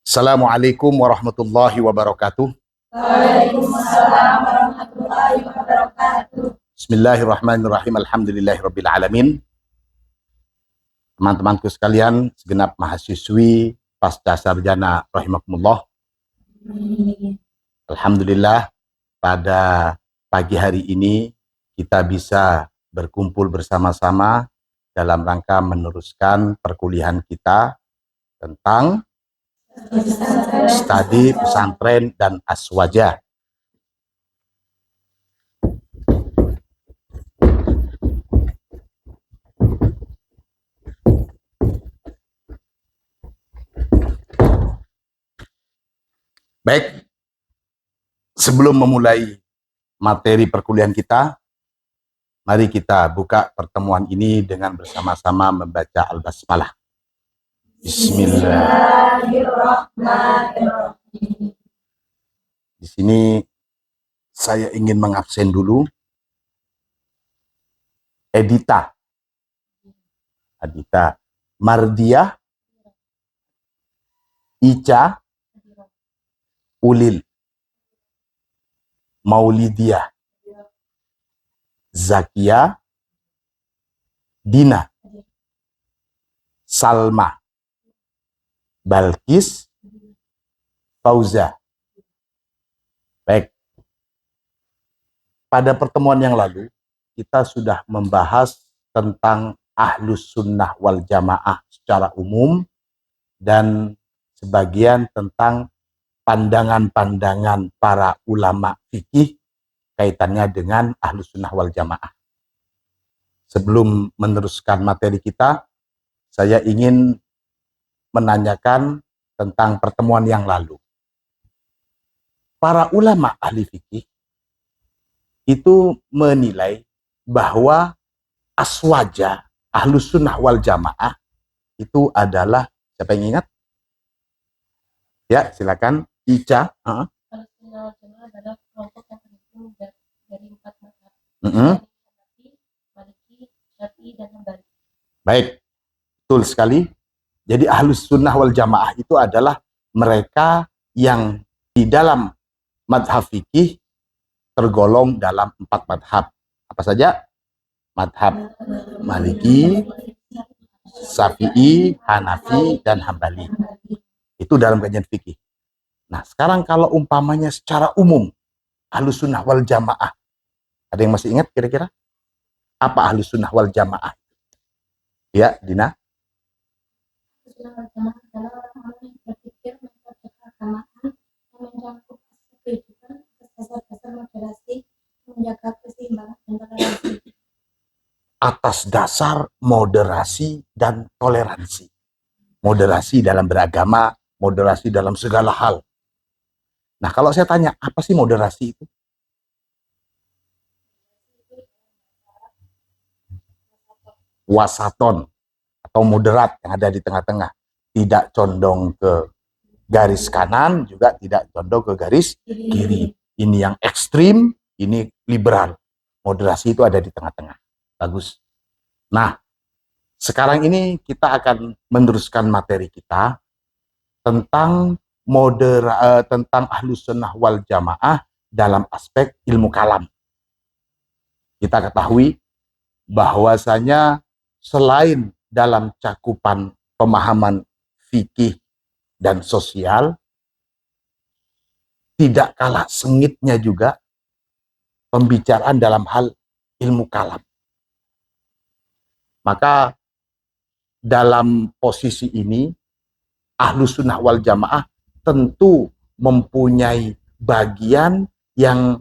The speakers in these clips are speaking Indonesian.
Assalamualaikum warahmatullahi wabarakatuh. Waalaikumsalam warahmatullahi wabarakatuh. Bismillahirrahmanirrahim. Alhamdulillahirabbil alamin. Teman-temanku sekalian, segenap mahasiswi pasca sarjana rahimakumullah. Alhamdulillah pada pagi hari ini kita bisa berkumpul bersama-sama dalam rangka meneruskan perkuliahan kita tentang studi pesantren dan aswaja. Baik, sebelum memulai materi perkuliahan kita, mari kita buka pertemuan ini dengan bersama-sama membaca Al-Basmalah. Bismillahirrahmanirrahim. Di sini saya ingin mengabsen dulu Adita, Mardiah, Ica, Ulil, Maulidiyah, Zakia, Dina, Salma, Balkis, Fauza. Baik. Pada pertemuan yang lalu, kita sudah membahas tentang Ahlus Sunnah wal Jamaah secara umum dan sebagian tentang pandangan-pandangan para ulama fikih kaitannya dengan Ahlus Sunnah wal Jamaah. Sebelum meneruskan materi kita, saya ingin menanyakan tentang pertemuan yang lalu. Para ulama ahli fikih itu menilai bahwa aswaja Ahlus Sunnah wal Jamaah itu adalah, siapa yang ingat? Ya, silakan. Ica. Ahlus Sunnah wal Jamaah adalah kelompok yang terhitung dari 4 mazhab. Maliki, Syafi'i, dan Hambali. Baik, betul sekali. Jadi Ahlus Sunnah wal Jamaah itu adalah mereka yang di dalam madhab fikih tergolong dalam 4 madhab. Apa saja? Madhab Maliki, Syafi'i, Hanafi, dan Hambali. Itu dalam kajian fikih. Nah, sekarang kalau umpamanya secara umum Ahlus Sunnah wal Jamaah, ada yang masih ingat kira-kira? Apa Ahlus Sunnah wal Jamaah? Ya, Dina? Ahlus Sunnah wal Jamaah adalah orang-orang yang berpikir mengenai keagamaan, yang mencakup kehidupan, dasar-dasar moderasi, menjaga keseimbangan dan toleransi. Atas dasar moderasi dan toleransi. Moderasi dalam beragama, moderasi dalam segala hal. Nah, kalau saya tanya, apa sih moderasi itu? Wasaton atau moderat yang ada di tengah-tengah. Tidak condong ke garis kanan, juga tidak condong ke garis kiri. Ini yang ekstrim, ini liberal. Moderasi itu ada di tengah-tengah. Bagus. Nah, sekarang ini kita akan meneruskan materi kita tentang tentang Ahlus Sunnah wal Jamaah dalam aspek ilmu kalam. Kita ketahui bahwasanya selain dalam cakupan pemahaman fikih dan sosial, tidak kalah sengitnya juga pembicaraan dalam hal ilmu kalam. Maka dalam posisi ini Ahlus Sunnah wal Jamaah tentu mempunyai bagian yang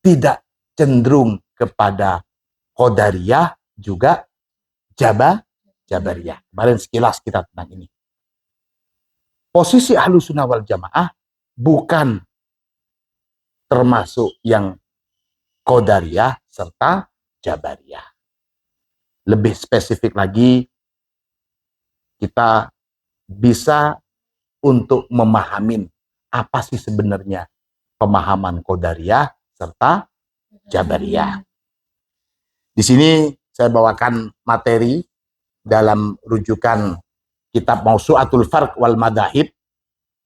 tidak cenderung kepada Qadariyah, juga Jabariyah. Kemarin sekilas kita tentang ini. Posisi Ahlus Sunnah wal Jamaah bukan termasuk yang Qadariyah serta Jabariyah. Lebih spesifik lagi, kita bisa untuk memahami apa sih sebenarnya pemahaman Qadariyah serta Jabariyah. Di sini saya bawakan materi dalam rujukan kitab Mausu'atul Farq wal Madahib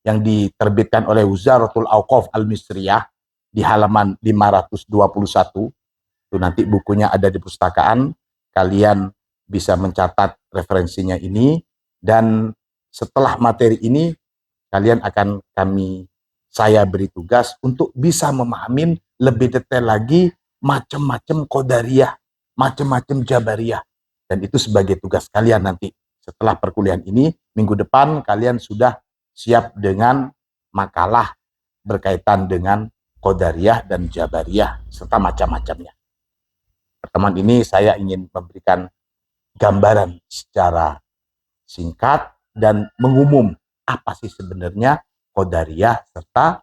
yang diterbitkan oleh Wizaratul Auqaf Al-Misriyah di halaman 521. Itu nanti bukunya ada di pustakaan. Kalian bisa mencatat referensinya ini, dan setelah materi ini kalian akan saya beri tugas untuk bisa memahami lebih detail lagi macam-macam qadariyah, macam-macam jabariyah. Dan itu sebagai tugas kalian nanti. Setelah perkuliahan ini, minggu depan kalian sudah siap dengan makalah berkaitan dengan qadariyah dan jabariyah serta macam-macamnya. Pertemuan ini saya ingin memberikan gambaran secara singkat dan mengumum apa sih sebenarnya qadariyah serta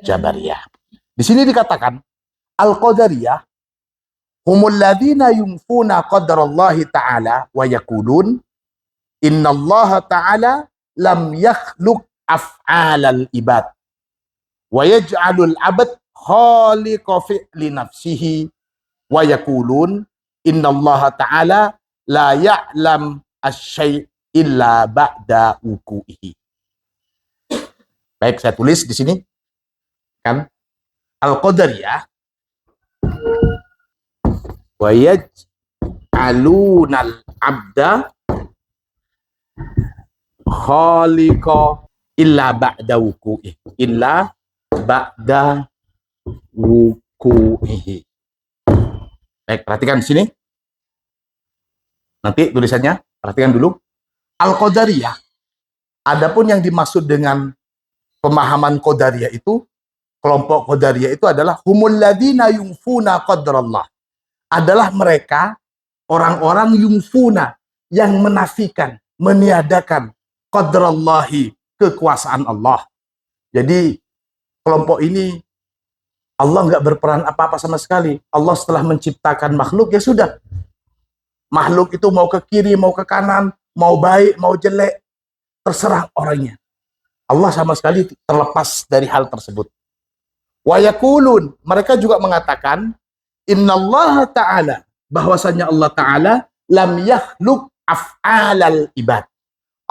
jabariyah. Di sini dikatakan al-qadariyah humul ladzina yumfuna qadarallahi ta'ala wa yaqulun innallaha ta'ala lam yakhluq af'alal ibad wa yaj'alul abad khaliqa fi'li nafsihi wa yaqulun innallaha ta'ala la ya'lam asy-syai' illa ba'da wuku'ihi. Baik, saya tulis di sini kan al-qadariyah wa yaj'alunal abda khaliqa illa ba'da wuku'ihi, illa ba'da wuku'ihi. Baik, perhatikan di sini. Nanti tulisannya, perhatikan dulu. Al-qadariyah, adapun yang dimaksud dengan pemahaman qadariyah itu, kelompok qadariyah itu adalah humul ladzina yumfuna qadrallah. Adalah mereka orang-orang yumfuna yang menafikan, meniadakan qadrallahi, kekuasaan Allah. Jadi kelompok ini Allah nggak berperan apa-apa sama sekali. Allah setelah menciptakan makhluk, ya sudah. Makhluk itu mau ke kiri, mau ke kanan, mau baik, mau jelek, terserah orangnya. Allah sama sekali terlepas dari hal tersebut. Wa yaqulun, mereka juga mengatakan innallaha ta'ala, bahwasanya Allah Ta'ala lam yakhluq af'alal ibad.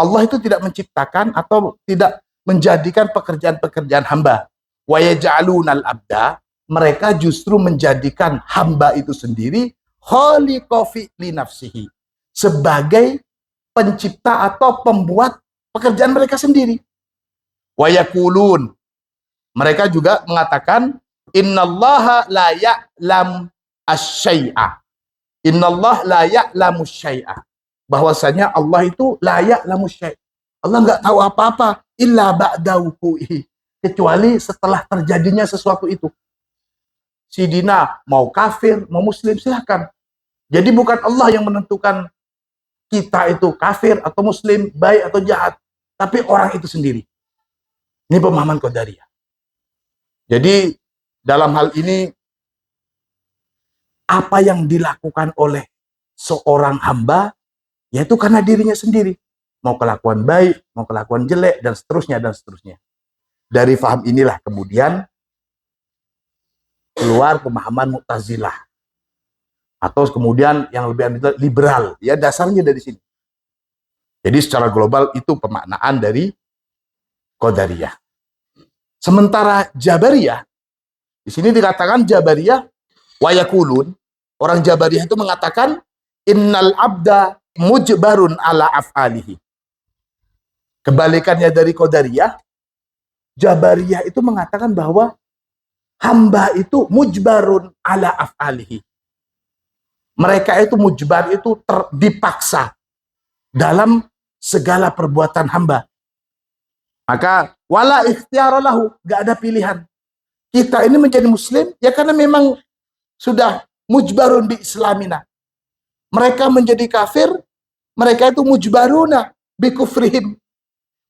Allah itu tidak menciptakan atau tidak menjadikan pekerjaan-pekerjaan hamba. Wa yaj'alunal abda, mereka justru menjadikan hamba itu sendiri khaliqa fi'li nafsihi, sebagai pencipta atau pembuat pekerjaan mereka sendiri. Wa yaqulun, mereka juga mengatakan innallaha la ya'lam asy-syai'a. Innallaha la ya'lamu syai'a. Bahwasanya Allah itu la ya'lamu syai'. Allah nggak tahu apa-apa illa ba'da wuku'ihi, kecuali setelah terjadinya sesuatu itu. Si Dina mau kafir, mau muslim, silahkan. Jadi bukan Allah yang menentukan kita itu kafir atau muslim, baik atau jahat, tapi orang itu sendiri. Ini pemahaman qadariyah. Jadi dalam hal ini, apa yang dilakukan oleh seorang hamba, yaitu karena dirinya sendiri. Mau kelakuan baik, mau kelakuan jelek, dan seterusnya, dan seterusnya. Dari faham inilah kemudian keluar pemahaman Mu'tazilah. Atau kemudian yang lebih liberal. Ya, dasarnya dari sini. Jadi secara global itu pemaknaan dari qadariyah. Sementara jabariyah, di sini dikatakan jabariyah wa yaqulun, orang jabariyah itu mengatakan innal abda mujbarun ala af'alihi. Kebalikannya dari qadariyah, jabariyah itu mengatakan bahwa hamba itu mujbarun ala af'alihi. Mereka itu mujbar, itu dipaksa dalam segala perbuatan hamba. Maka wala ikhtiyara lahu, gak ada pilihan. Kita ini menjadi muslim ya karena memang sudah mujbarun bi islamina. Mereka menjadi kafir, mereka itu mujbaruna bi kufrihim.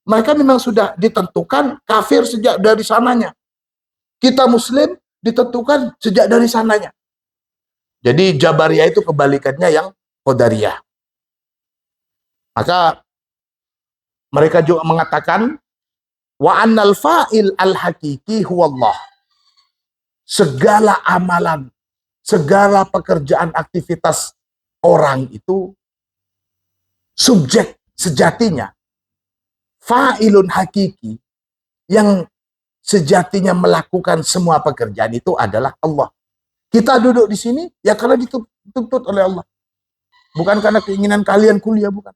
Mereka memang sudah ditentukan kafir sejak dari sananya. Kita muslim ditentukan sejak dari sananya. Jadi jabariyah itu kebalikannya yang qadariyah. Maka mereka juga mengatakan wa annal fa'il al-haqiqi huwallah. Segala amalan, segala pekerjaan, aktivitas orang itu subjek sejatinya fa'ilun hakiki, yang sejatinya melakukan semua pekerjaan itu adalah Allah. Kita duduk di sini ya karena dituntut oleh Allah. Bukan karena keinginan kalian kuliah, bukan.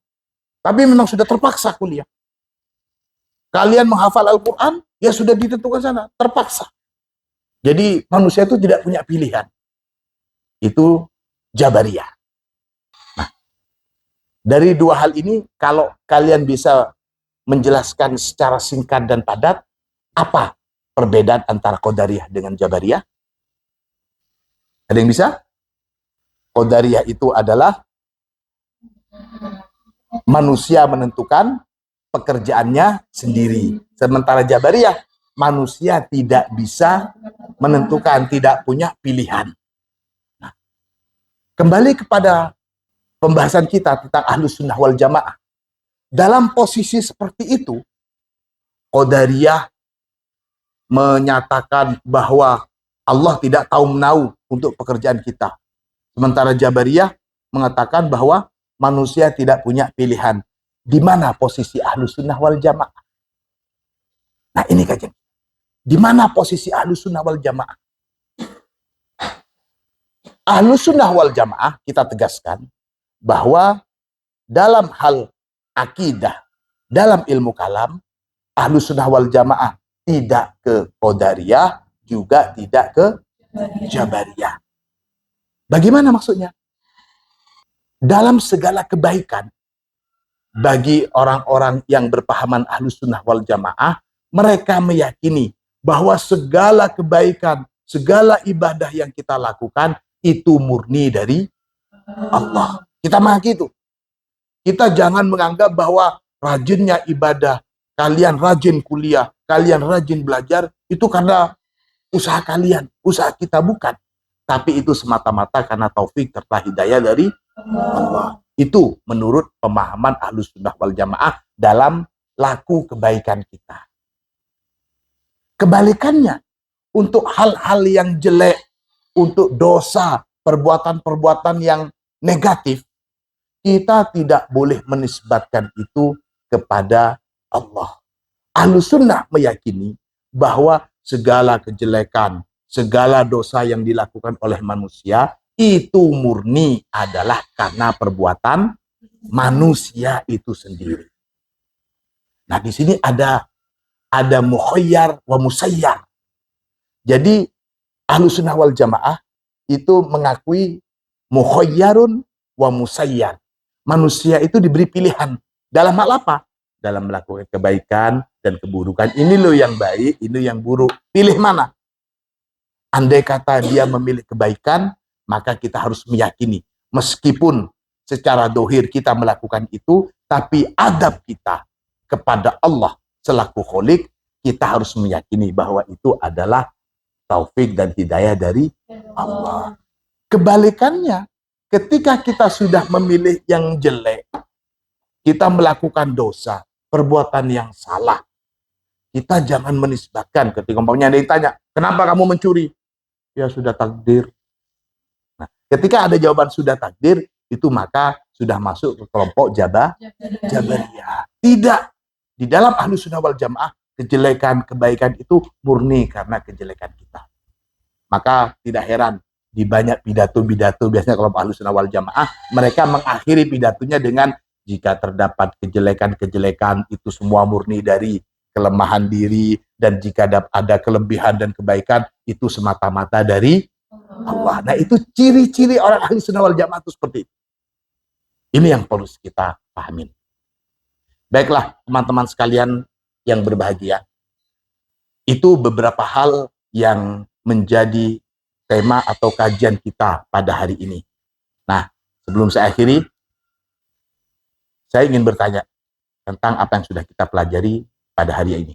Tapi memang sudah terpaksa kuliah. Kalian menghafal Al-Quran, ya sudah ditentukan sana, terpaksa. Jadi manusia itu tidak punya pilihan. Itu Jabariyah. Nah, dari dua hal ini, kalau kalian bisa menjelaskan secara singkat dan padat, apa perbedaan antara Qadariyah dengan Jabariyah? Ada yang bisa? Qadariyah itu adalah manusia menentukan pekerjaannya sendiri. Sementara Jabariyah, manusia tidak bisa menentukan, tidak punya pilihan. Nah, kembali kepada pembahasan kita tentang Ahlus Sunnah wal Jamaah. Dalam posisi seperti itu, Qadariyah menyatakan bahwa Allah tidak tahu menahu untuk pekerjaan kita. Sementara Jabariyah mengatakan bahwa manusia tidak punya pilihan. Di mana posisi Ahlus Sunnah wal Jamaah? Nah ini kajian. Di mana posisi Ahlus Sunnah wal Jamaah? Ahlus Sunnah wal Jamaah kita tegaskan bahwa dalam hal akidah, dalam ilmu kalam, Ahlus Sunnah wal Jamaah tidak ke Qadariyah, juga tidak ke Jabariyah. Bagaimana maksudnya? Dalam segala kebaikan, bagi orang-orang yang berpahaman Ahlus Sunnah wal Jamaah, mereka meyakini bahwa segala kebaikan, segala ibadah yang kita lakukan, itu murni dari Allah. Kita mengakui itu. Kita jangan menganggap bahwa rajinnya ibadah, kalian rajin kuliah, kalian rajin belajar, itu karena usaha kalian, usaha kita bukan. Tapi itu semata-mata karena taufik serta hidayah dari Allah. Itu menurut pemahaman Ahlus Sunnah wal Jamaah dalam laku kebaikan kita. Kebalikannya, untuk hal-hal yang jelek, untuk dosa, perbuatan-perbuatan yang negatif, kita tidak boleh menisbatkan itu kepada Allah. Ahlus Sunnah meyakini bahwa segala kejelekan, segala dosa yang dilakukan oleh manusia, itu murni adalah karena perbuatan manusia itu sendiri. Nah, di sini ada mukhayyar wa musayyar. Jadi Ahlus Sunnah wal Jamaah itu mengakui mukhayyarun wa musayyar. Manusia itu diberi pilihan. Dalam hal apa? Dalam melakukan kebaikan dan keburukan. Ini loh yang baik, ini yang buruk. Pilih mana? Andai kata dia memilih kebaikan, maka kita harus meyakini. Meskipun secara dohir kita melakukan itu, tapi adab kita kepada Allah selaku Kholik, kita harus meyakini bahwa itu adalah taufik dan hidayah dari Allah. Kebalikannya, ketika kita sudah memilih yang jelek, kita melakukan dosa, perbuatan yang salah, kita jangan menisbatkan. Ketika umpamanya ada yang tanya, kenapa kamu mencuri? Ya sudah takdir. Nah, ketika ada jawaban sudah takdir, itu maka sudah masuk ke kelompok Jabariyah. Tidak. Di dalam Ahlus Sunnah wal Jamaah, kejelekan, kebaikan itu murni karena kejelekan kita. Maka tidak heran, di banyak pidato-pidato, biasanya kelompok Ahlus Sunnah wal Jamaah, mereka mengakhiri pidatonya dengan, jika terdapat kejelekan-kejelekan, itu semua murni dari kelemahan diri, dan jika ada kelebihan dan kebaikan, itu semata-mata dari Allah. Nah, itu ciri-ciri orang Ahlus Sunnah wal Jamaah itu seperti itu. Ini yang perlu kita pahamin. Baiklah, teman-teman sekalian yang berbahagia. Itu beberapa hal yang menjadi tema atau kajian kita pada hari ini. Nah, sebelum saya akhiri, saya ingin bertanya tentang apa yang sudah kita pelajari pada hari ini.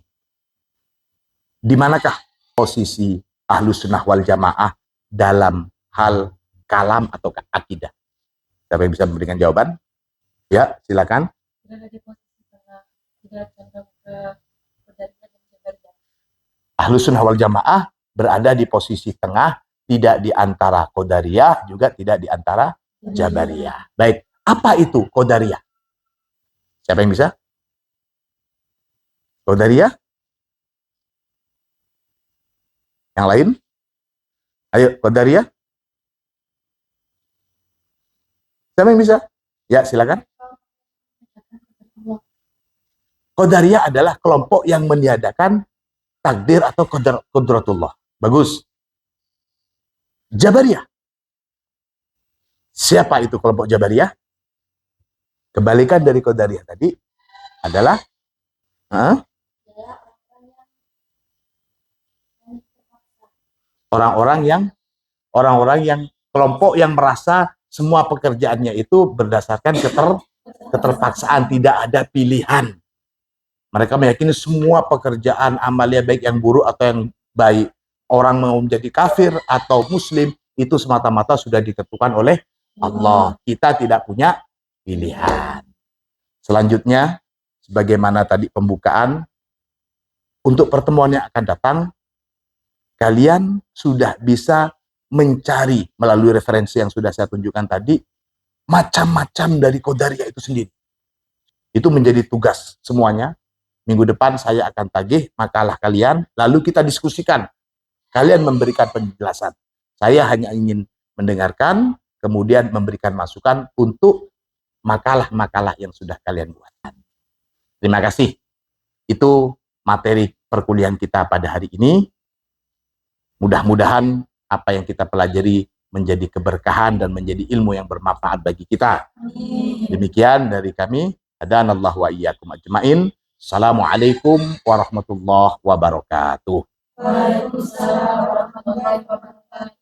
Di manakah posisi Ahlus Sunnah wal Jamaah dalam hal kalam atau akidah? Siapa yang bisa memberikan jawaban? Ya, silakan. Ahlus Sunnah wal Jamaah berada di posisi tengah, tidak di antara Qadariyah, juga tidak di antara Jabariyah. Baik, apa itu Qadariyah? Siapa yang bisa? Qadariyah? Yang lain? Ayo, Qadariyah. Siapa yang bisa? Ya, silakan. Qadariyah adalah kelompok yang meniadakan takdir atau qudratullah. Bagus. Jabariyah. Siapa itu kelompok Jabariyah? Kebalikan dari Qadariyah tadi adalah orang-orang yang kelompok yang merasa semua pekerjaannya itu berdasarkan keterpaksaan, tidak ada pilihan. Mereka meyakini semua pekerjaan amalia baik yang buruk atau yang baik, orang mau menjadi kafir atau muslim, itu semata-mata sudah ditentukan oleh Allah. Kita tidak punya pilihan. Selanjutnya, sebagaimana tadi pembukaan, untuk pertemuan yang akan datang, kalian sudah bisa mencari melalui referensi yang sudah saya tunjukkan tadi, macam-macam dari Qadariyah itu sendiri. Itu menjadi tugas semuanya. Minggu depan saya akan tagih makalah kalian, lalu kita diskusikan. Kalian memberikan penjelasan. Saya hanya ingin mendengarkan, kemudian memberikan masukan untuk makalah-makalah yang sudah kalian buat. Terima kasih. Itu materi perkuliahan kita pada hari ini. Mudah-mudahan apa yang kita pelajari menjadi keberkahan dan menjadi ilmu yang bermanfaat bagi kita. Demikian dari kami. Hadanallahu wa iyyakum ajmain. Assalamualaikum warahmatullahi wabarakatuh. Waalaikumsalam warahmatullahi wabarakatuh.